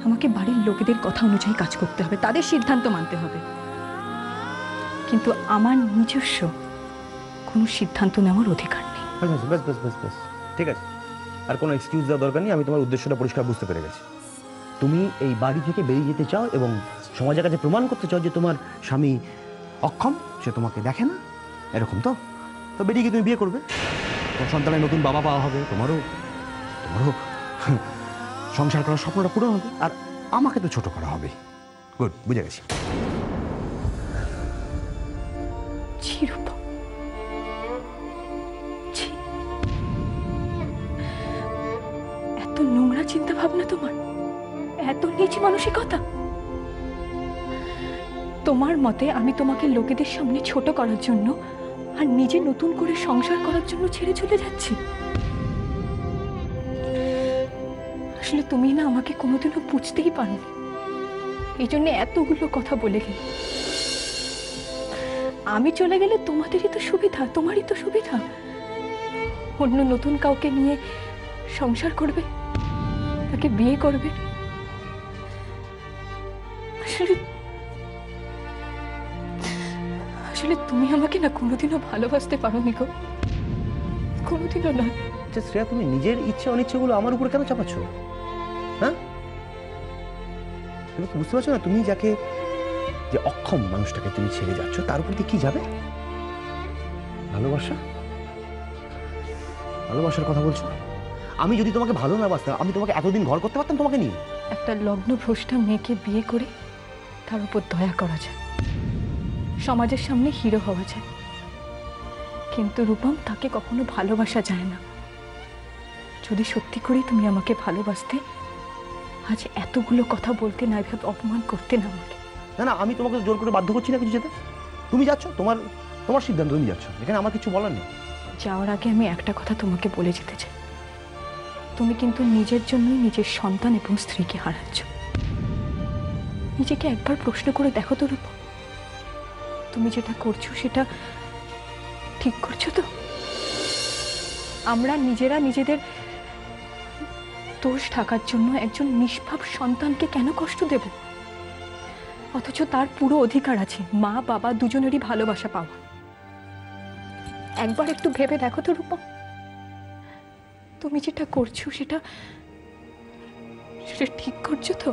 আমাকে বাড়ির লোকেদের কথা অনুযায়ী কাজ করতে হবে, তাদের সিদ্ধান্ত মানতে হবে, কিন্তু আমার নিজস্ব কোনো সিদ্ধান্ত নেওয়ার অধিকার নেই। বাস বাস বাস বাস, ঠিক আছে, আর কোনো এক্সকিউজ দেওয়ার দরকার নেই। আমি তোমার উদ্দেশ্যটা পরিষ্কার বুঝতে পেরে গেছি। তুমি এই বাড়ি থেকে বেরিয়ে যেতে চাও এবং সমাজের কাছে প্রমাণ করতে চাও যে তোমার স্বামী অক্ষম, সে তোমাকে দেখে না, এরকম তো? তো বেরিয়ে গিয়ে তুমি বিয়ে করবে, তোমার সন্তানের নতুন বাবা পাওয়া হবে, তোমারও সংসার করার স্বপ্নটা পূরণ হবে, আর আমাকে তো ছোট করা হবে। গুড, বুঝে গেছি। এত নোংরা চিন্তা ভাবনা তোমার, এত নিচ মানসিকতা। তোমার মতে আমি তোমাকে লোকেদের সামনে ছোট করার জন্য আর নিজে নতুন করে সংসার করার জন্য ছেড়ে চলে যাচ্ছি? আসলে তুমি না আমাকে কোনোদিনও বুঝতেই পারোনি, এই জন্য এতগুলো কথা বলে গেলে। আমি চলে গেলে তোমাদেরই তো সুবিধা, তোমারই তো সুবিধা। অন্য নতুন কাউকে নিয়ে সংসার করবে, তাকে বিয়ে করবে। আসলে তুমি আমাকে না কোনোদিনও ভালোবাসতে পারোনি গো, কোনোদিনও না। আচ্ছা শ্রেয়া, তুমি নিজের ইচ্ছে অনিচ্ছেগুলো আমার উপরে কেন চাপাচ্ছ? হ্যাঁ, তুমি বুঝতে পারছো না? তুমি যাকে, যে অক্ষম মানুষটাকে তুমি ছেড়ে যাচ্ছ, তার উপর দিয়ে কি যাবে? ভালোবাসা, ভালোবাসার কথা বলছো? আমি যদি তোমাকে ভালো না বাসতাম, আমি তোমাকে এতদিন ঘর করতে পারতাম তোমাকে নিয়ে? একটা লগ্ন ভ্রষ্টা মেয়েকে বিয়ে করে তার উপর দয়া করা যায়, সমাজের সামনে হিরো হওয়া যায়, কিন্তু রূপম তাকে কখনো ভালোবাসা যায় না। যদি সত্যি করেই তুমি আমাকে ভালোবাসতে, আজ এতগুলো কথা বলতে না, এভাবে অপমান করতে না আমাকে। না না, আমি তোমাকে জোর করে বাধ্য করছি না কিছু যেতে। তুমি যাচ্ছ, তোমার সিদ্ধান্ত, তুমি যাচ্ছ, এখানে আমার কিছু বলার নেই। যাওয়ার আগে আমি একটা কথা তোমাকে বলে যেতে চাই, তুমি কিন্তু নিজের জন্যই নিজের সন্তান এবং স্ত্রীকে হারাচ্ছ। নিজেকে একবার প্রশ্ন করে দেখো তো রূপম, তুমি যেটা করছো সেটা ঠিক করছো তো? আমরা নিজেরা নিজেদের দোষ ঢাকার জন্য একজন নিষ্পাপ সন্তানকে কেন কষ্ট দেব? অথচ তার পুরো অধিকার আছে মা বাবা দুজনেরই ভালোবাসা পাওয়া। একবার একটু ভেবে দেখো তো রূপম, তুমি যেটা করছো সেটা ঠিক করছো তো?